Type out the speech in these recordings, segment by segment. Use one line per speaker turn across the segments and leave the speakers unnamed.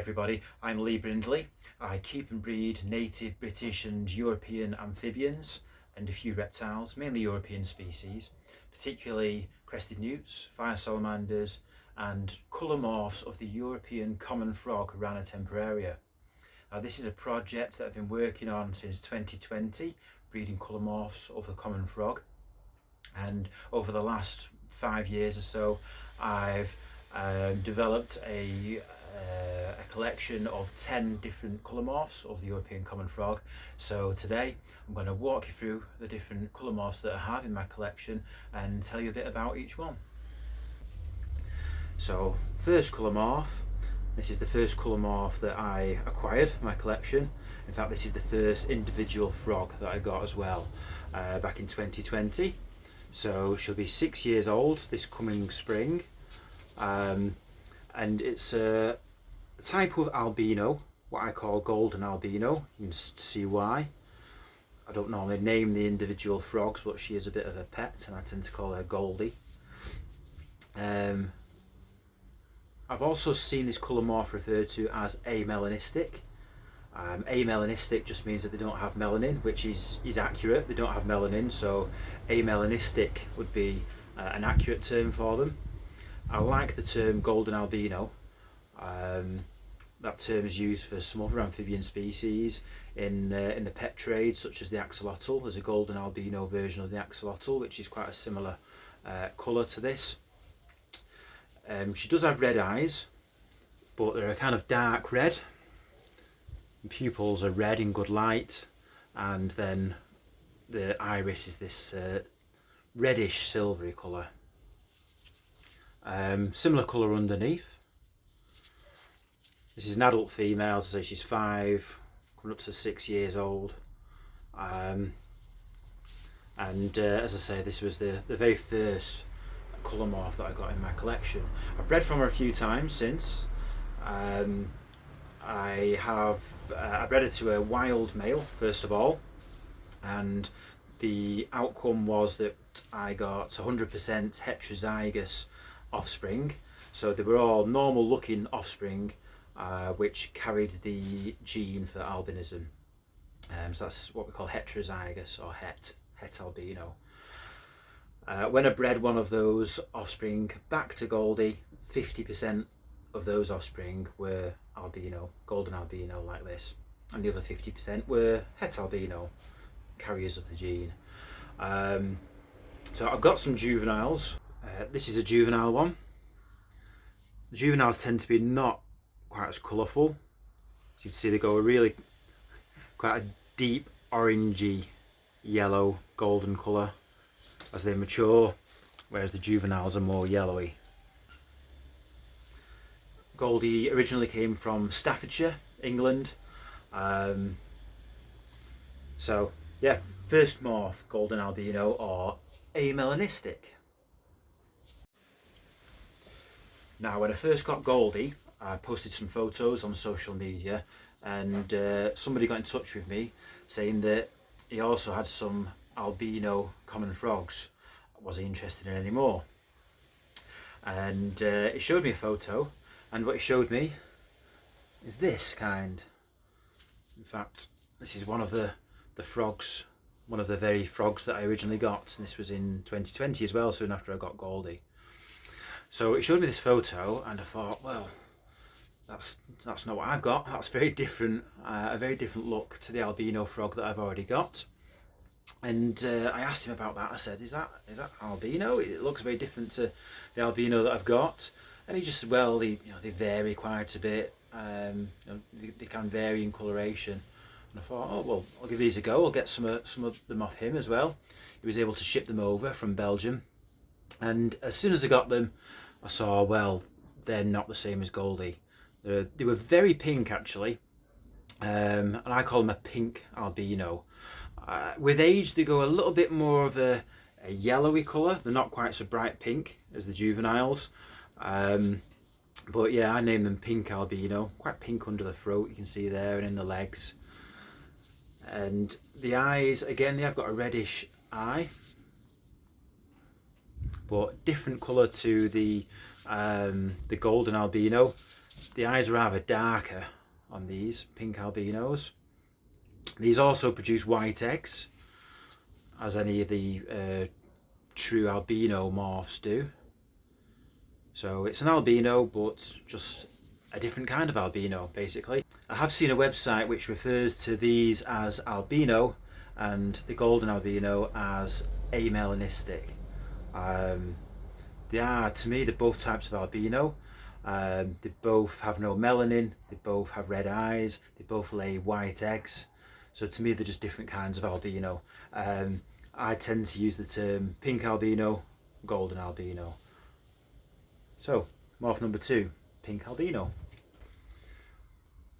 everybody, I'm Lee Brindley. I keep and breed native British and European amphibians and a few reptiles, mainly European species, particularly crested newts, fire salamanders and colour morphs of the European common frog, Rana temporaria. Now, this is a project that I've been working on since 2020, breeding colour morphs of the common frog, and over the last 5 years or so I've developed a collection of 10 different colour morphs of the European common frog. So today I'm going to walk you through the different colour morphs that I have in my collection and tell you a bit about each one. So first colour morph, this is the first colour morph that I acquired for my collection. In fact, this is the first individual frog that I got as well, back in 2020. So she'll be 6 years old this coming spring, and it's a type of albino, what I call golden albino. You can see why. I don't normally name the individual frogs, but she is a bit of a pet and I tend to call her Goldie. I've also seen this colour morph referred to as amelanistic. Amelanistic just means that they don't have melanin, which is accurate. They don't have melanin, so amelanistic would be an accurate term for them. I like the term golden albino. That term is used for some other amphibian species in the pet trade, such as the axolotl. There's a golden albino version of the axolotl, which is quite a similar colour to this. She does have red eyes, but they're a kind of dark red. Pupils are red in good light, and then the iris is this reddish silvery colour. Similar colour underneath. This is an adult female, so she's 5, coming up to 6 years old. As I say, this was the very first colour morph that I got in my collection. I've bred from her a few times since. I bred her to a wild male first of all, and the outcome was that I got 100% heterozygous offspring. So they were all normal looking offspring, which carried the gene for albinism. So that's what we call heterozygous or het albino. When I bred one of those offspring back to Goldie, 50% of those offspring were albino, golden albino like this, and the other 50% were het albino, carriers of the gene. So I've got some juveniles. This is a juvenile one. The juveniles tend to be not quite as colourful. So you can see they go quite a deep orangey yellow golden colour as they mature, whereas the juveniles are more yellowy. Goldie originally came from Staffordshire, England. So yeah, first morph, golden albino or amelanistic. Now, when I first got Goldie, I posted some photos on social media, and somebody got in touch with me saying that he also had some albino common frogs. Was he interested in any more? And he showed me a photo, and what he showed me is this kind. In fact, this is one of the frogs, one of the very frogs that I originally got, and this was in 2020 as well, soon after I got Goldie. So it showed me this photo, and I thought, well, that's not what I've got. That's very different, a very different look to the albino frog that I've already got. And I asked him about that. I said, is that albino? It looks very different to the albino that I've got. And he just said, well, they vary quite a bit. They can vary in coloration. And I thought, oh well, I'll give these a go. I'll get some of them off him as well. He was able to ship them over from Belgium. And as soon as I got them, I saw, well, they're not the same as Goldie. They were very pink actually, and I call them a pink albino. With age, they go a little bit more of a yellowy colour. They're not quite so bright pink as the juveniles. But yeah, I name them pink albino. Quite pink under the throat, you can see there, and in the legs. And the eyes, again, they have got a reddish eye, but different colour to the golden albino. The eyes are rather darker on these pink albinos. These also produce white eggs, as any of the true albino morphs do. So it's an albino, but just a different kind of albino, basically. I have seen a website which refers to these as albino and the golden albino as amelanistic. They are, to me, they're both types of albino. They both have no melanin, they both have red eyes, they both lay white eggs. So to me, they're just different kinds of albino. I tend to use the term pink albino, golden albino. So, morph number 2, pink albino.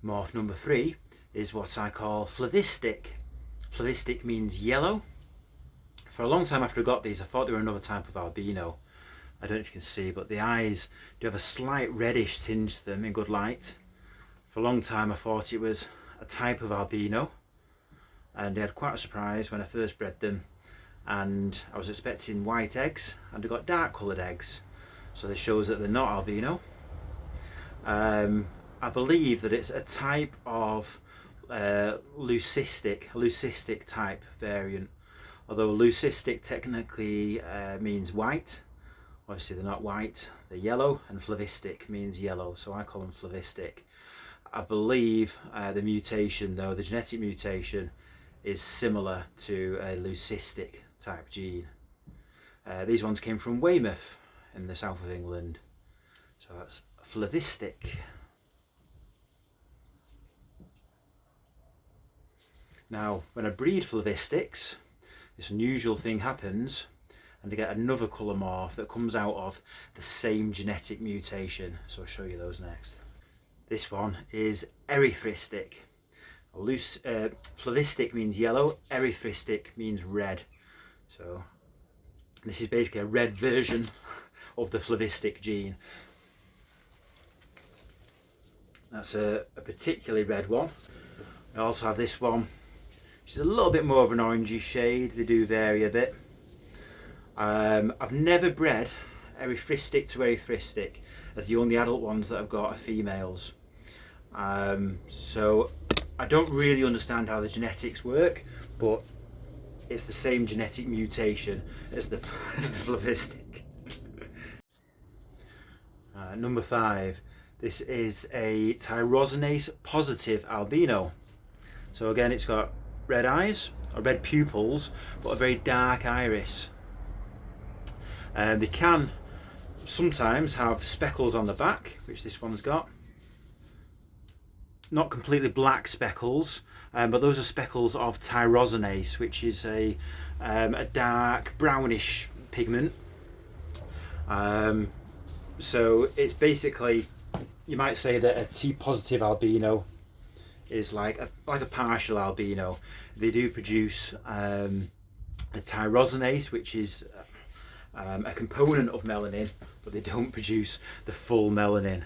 Morph number 3 is what I call Flavistic. Flavistic means yellow. For a long time after I got these, I thought they were another type of albino. I don't know if you can see, but the eyes do have a slight reddish tinge to them in good light. For a long time I thought it was a type of albino, and I had quite a surprise when I first bred them, and I was expecting white eggs and I got dark coloured eggs. So this shows that they're not albino. I believe that it's a type of leucistic type variant, although leucistic technically means white. Obviously they're not white, they're yellow, and flavistic means yellow, so I call them flavistic. I believe the mutation, though, the genetic mutation, is similar to a leucistic type gene. These ones came from Weymouth in the south of England, so that's Flavistic. Now, when I breed Flavistics, this unusual thing happens, and I get another colour morph that comes out of the same genetic mutation. So I'll show you those next. This one is Erythristic. Flavistic means yellow, Erythristic means red. So this is basically a red version of the Flavistic gene. That's a particularly red one. I also have this one, which is a little bit more of an orangey shade. They do vary a bit. I've never bred Erythristic to Erythristic, as the only adult ones that I've got are females. So I don't really understand how the genetics work, but it's the same genetic mutation as the Flavistic. Number 5, this is a Tyrosinase positive albino. So again, it's got red eyes, or red pupils, but a very dark iris. They can sometimes have speckles on the back, which this one's got. Not completely black speckles, but those are speckles of tyrosinase, which is a dark brownish pigment. So it's basically, you might say that a T positive albino is like a partial albino. They do produce a tyrosinase, which is a component of melanin, but they don't produce the full melanin.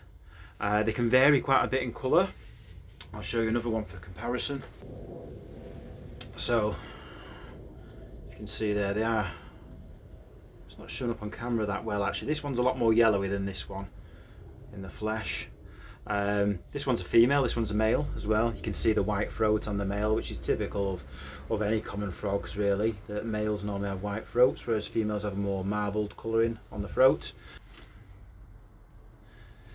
They can vary quite a bit in colour. I'll show you another one for comparison. So you can see there they are. It's not shown up on camera that well actually. This one's a lot more yellowy than this one in the flesh. This one's a female, this one's a male as well. You can see the white throat on the male, which is typical of any common frogs really. The males normally have white throats, whereas females have a more marbled colouring on the throat.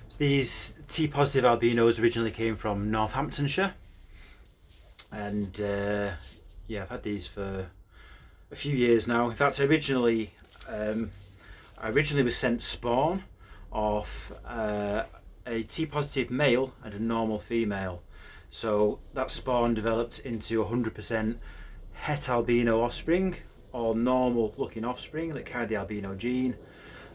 So these T positive albinos originally came from Northamptonshire, and yeah, I've had these for a few years now. In fact, I originally was sent spawn off a T positive male and a normal female. So that spawn developed into 100% het albino offspring, or normal looking offspring that carried the albino gene,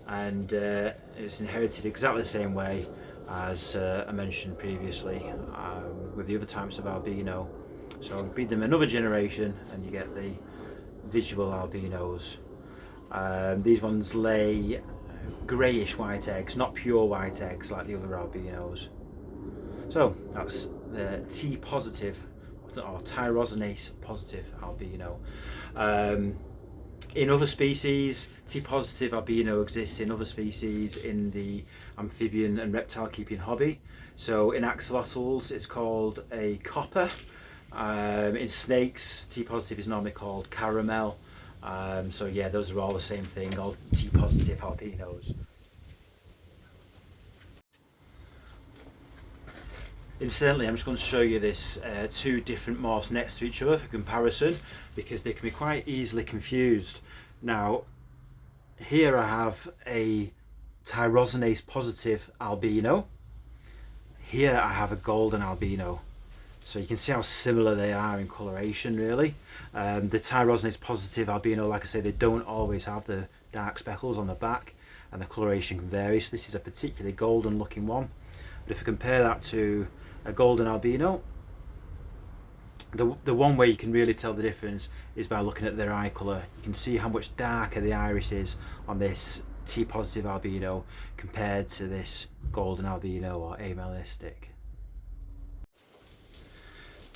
and it's inherited exactly the same way as I mentioned previously with the other types of albino. So breed them another generation and you get the visual albinos. These ones lay greyish white eggs, not pure white eggs like the other albinos. So that's the T positive or tyrosinase positive albino. In other species, T-positive albino exists in other species in the amphibian and reptile keeping hobby. So in axolotls it's called a copper. In snakes, T-positive is normally called caramel. So yeah, those are all the same thing, all T-positive albinos. Incidentally, I'm just going to show you this two different morphs next to each other for comparison, because they can be quite easily confused. Now, here I have a tyrosinase positive albino. Here I have a golden albino. So you can see how similar they are in coloration, really. The tyrosinase positive albino, like I say, they don't always have the dark speckles on the back, and the coloration can vary. So this is a particularly golden looking one. But if I compare that to a golden albino, the one way you can really tell the difference is by looking at their eye colour. You can see how much darker the iris is on this T-positive albino compared to this golden albino or amelanistic.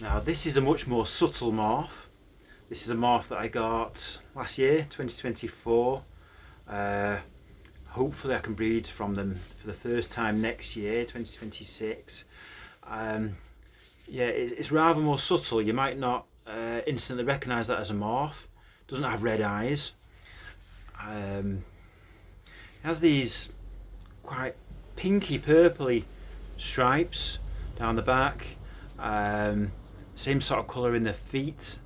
Now this is a much more subtle morph. This is a morph that I got last year, 2024. Hopefully I can breed from them for the first time next year, 2026. Yeah, it's rather more subtle. You might not instantly recognise that as a morph. It doesn't have red eyes. It has these quite pinky purpley stripes down the back. Same sort of colour in the feet,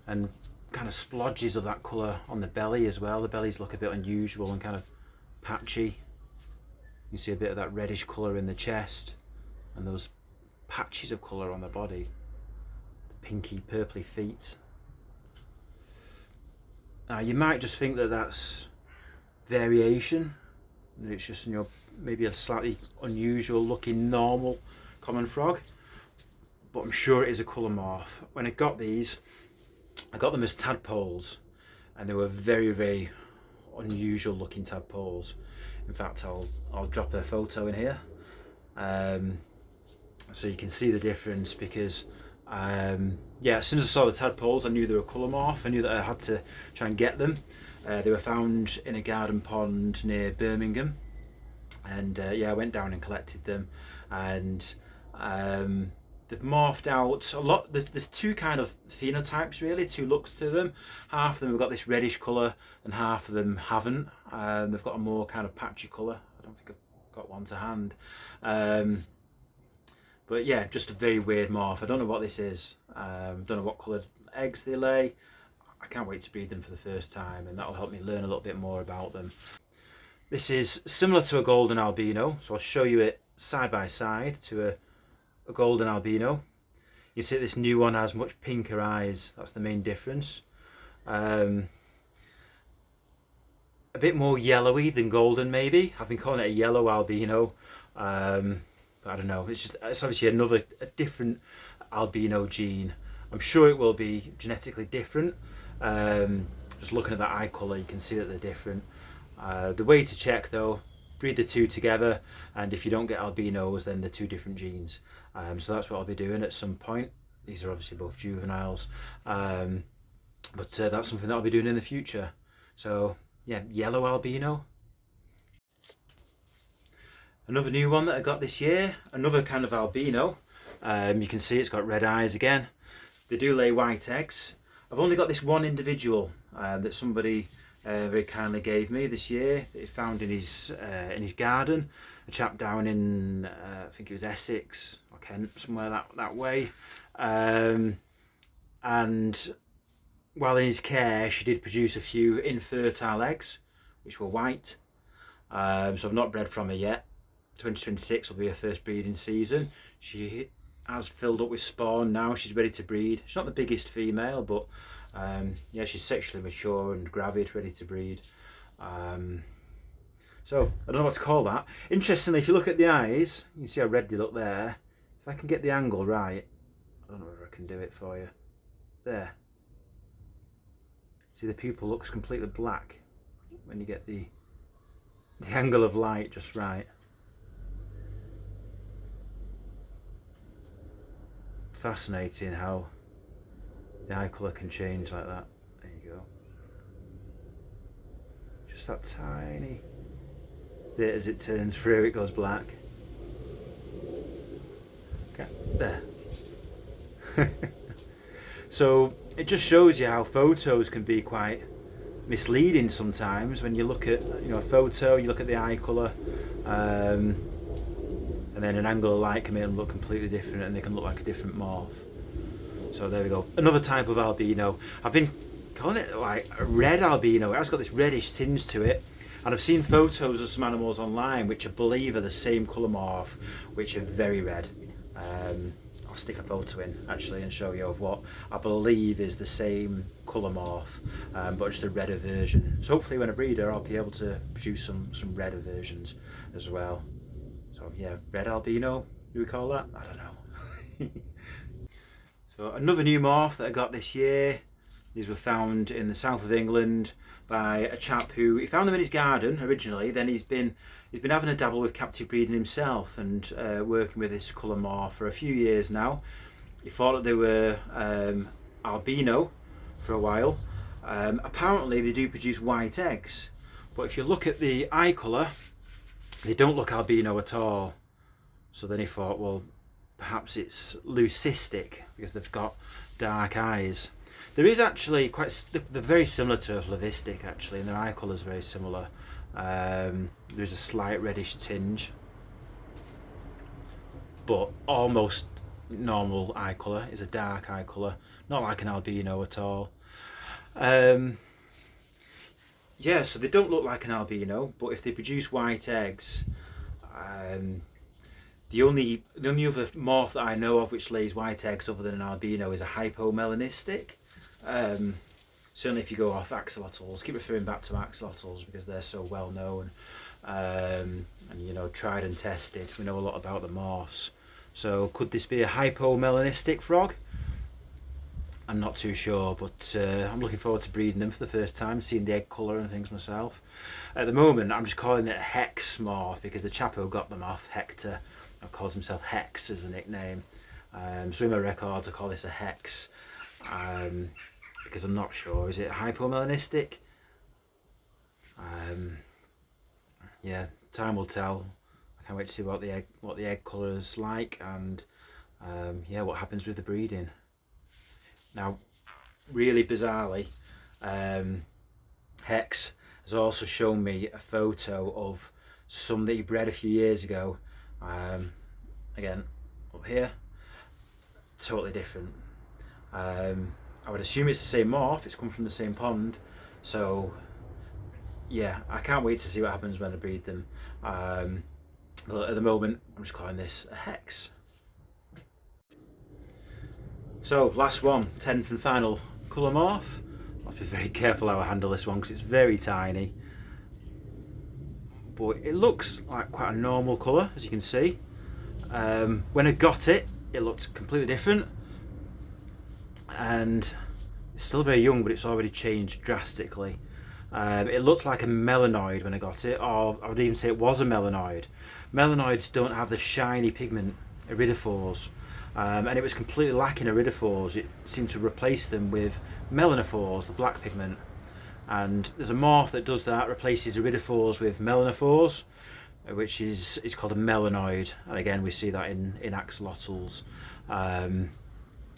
and kind of splodges of that colour on the belly as well. The bellies look a bit unusual and kind of patchy. You see a bit of that reddish colour in the chest, and those patches of colour on the body, the pinky purpley feet. Now you might just think that that's variation, and it's just, you know, maybe a slightly unusual looking normal common frog, but I'm sure it is a colour morph. When I got these, I got them as tadpoles, and they were very, very unusual looking tadpoles. In fact, I'll drop a photo in here so you can see the difference, because yeah, as soon as I saw the tadpoles I knew they were colour morph. I knew that I had to try and get them. They were found in a garden pond near Birmingham, and yeah, I went down and collected them, and they've morphed out a lot. There's two kind of phenotypes really, two looks to them. Half of them have got this reddish colour and half of them haven't. They've got a more kind of patchy colour. I don't think I've got one to hand. But yeah, just a very weird morph. I don't know what this is. Don't know what coloured eggs they lay. I can't wait to breed them for the first time, and that'll help me learn a little bit more about them. This is similar to a golden albino, so I'll show you it side by side to a golden albino. You see this new one has much pinker eyes. That's the main difference. A bit more yellowy than golden, maybe. I've been calling it a yellow albino, but I don't know. It's obviously a different albino gene. I'm sure it will be genetically different. Just looking at that eye colour, you can see that they're different. The way to check though, breed the two together, and if you don't get albinos, then they're two different genes. So that's what I'll be doing at some point. These are obviously both juveniles, but that's something that I'll be doing in the future. So yeah, yellow albino. Another new one that I got this year, another kind of albino. You can see it's got red eyes again. They do lay white eggs. I've only got this one individual that somebody very kindly gave me this year. That he found in his garden. A chap down in I think it was Essex or Kent, somewhere that way. And while in his care, she did produce a few infertile eggs, which were white. So I've not bred from her yet. 2026 will be her first breeding season. She has filled up with spawn now. She's ready to breed. She's not the biggest female, but yeah, she's sexually mature and gravid, ready to breed. So I don't know what to call that. Interestingly, if you look at the eyes, you can see how red they look there. If I can get the angle right, I don't know whether I can do it for you. There. See, the pupil looks completely black when you get the angle of light just right. Fascinating how the eye colour can change like that. There you go. just that tiny bit as it turns through, it goes black. Okay, there. So it just shows you how photos can be quite misleading sometimes. When you look at, you know, a photo, you look at the eye colour, and then an angle of light can make them look completely different, and they can look like a different morph. So there we go, another type of albino. I've been calling it like a red albino. It has got this reddish tinge to it, and I've seen photos of some animals online which I believe are the same colour morph, which are very red. I'll stick a photo in actually and show you of what I believe is the same colour morph, but just a redder version. So hopefully when I breed her, I'll be able to produce some redder versions as well. So yeah, red albino, do we call that? I don't know. So another new morph that I got this year. These were found in the south of England by a chap who, he found them in his garden originally, then he's been having a dabble with captive breeding himself and working with this colour morph for a few years now. He thought that they were albino for a while. Apparently they do produce white eggs, but if you look at the eye colour, they don't look albino at all. So then he thought, well, perhaps it's leucistic because they've got dark eyes. There is actually they're very similar to a Flavistic actually, and their eye colour is very similar. There's a slight reddish tinge, but almost normal eye colour is a dark eye colour, not like an albino at all. Yeah, so they don't look like an albino, but if they produce white eggs, the only other morph that I know of which lays white eggs other than an albino is a hypomelanistic. Certainly if you go off axolotls, keep referring back to axolotls because they're so well known, and you know, tried and tested. We know a lot about the morphs. So could this be a hypomelanistic frog? I'm not too sure, but I'm looking forward to breeding them for the first time, seeing the egg colour and things myself. At the moment I'm just calling it a Hex morph because the chap who got them off, Hector, calls himself Hex as a nickname. So in my records I call this a Hex. Because I'm not sure, is it hypomelanistic? Yeah, time will tell. I can't wait to see what the egg colour is like, and yeah, what happens with the breeding. Now, really bizarrely, Hex has also shown me a photo of some that he bred a few years ago. Again, up here, totally different. I would assume it's the same morph, it's come from the same pond, so yeah, I can't wait to see what happens when I breed them. But at the moment I'm just calling this a Hex. So last one, 10th and final colour morph. I'll be very careful how I handle this one because it's very tiny, but it looks like quite a normal colour, as you can see. When I got it, it looked completely different, and it's still very young, but it's already changed drastically. It looked like a melanoid when I got it, or I would even say it was a melanoid. Melanoids don't have the shiny pigment, iridophores, and it was completely lacking iridophores. It seemed to replace them with melanophores, the black pigment. And there's a morph that does that, replaces iridophores with melanophores, which is called a melanoid. And again, we see that in axolotls.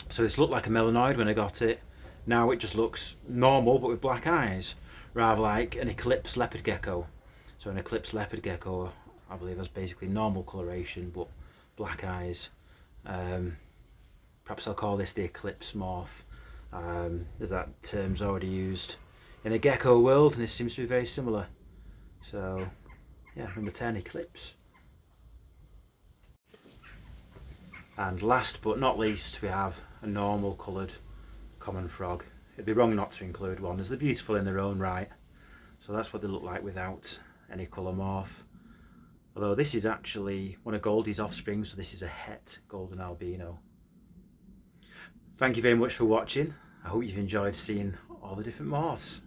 So this looked like a melanoid when I got it. Now it just looks normal, but with black eyes, rather like an Eclipse leopard gecko. So an Eclipse leopard gecko, I believe, has basically normal coloration, but black eyes. Perhaps I'll call this the Eclipse morph, as that term's already used in the gecko world, and this seems to be very similar. So yeah, number 10, Eclipse. And last but not least, we have a normal coloured common frog. It'd be wrong not to include one, as they're beautiful in their own right. So that's what they look like without any colour morph. Although this is actually one of Goldie's offspring, so this is a het golden albino. Thank you very much for watching. I hope you've enjoyed seeing all the different morphs.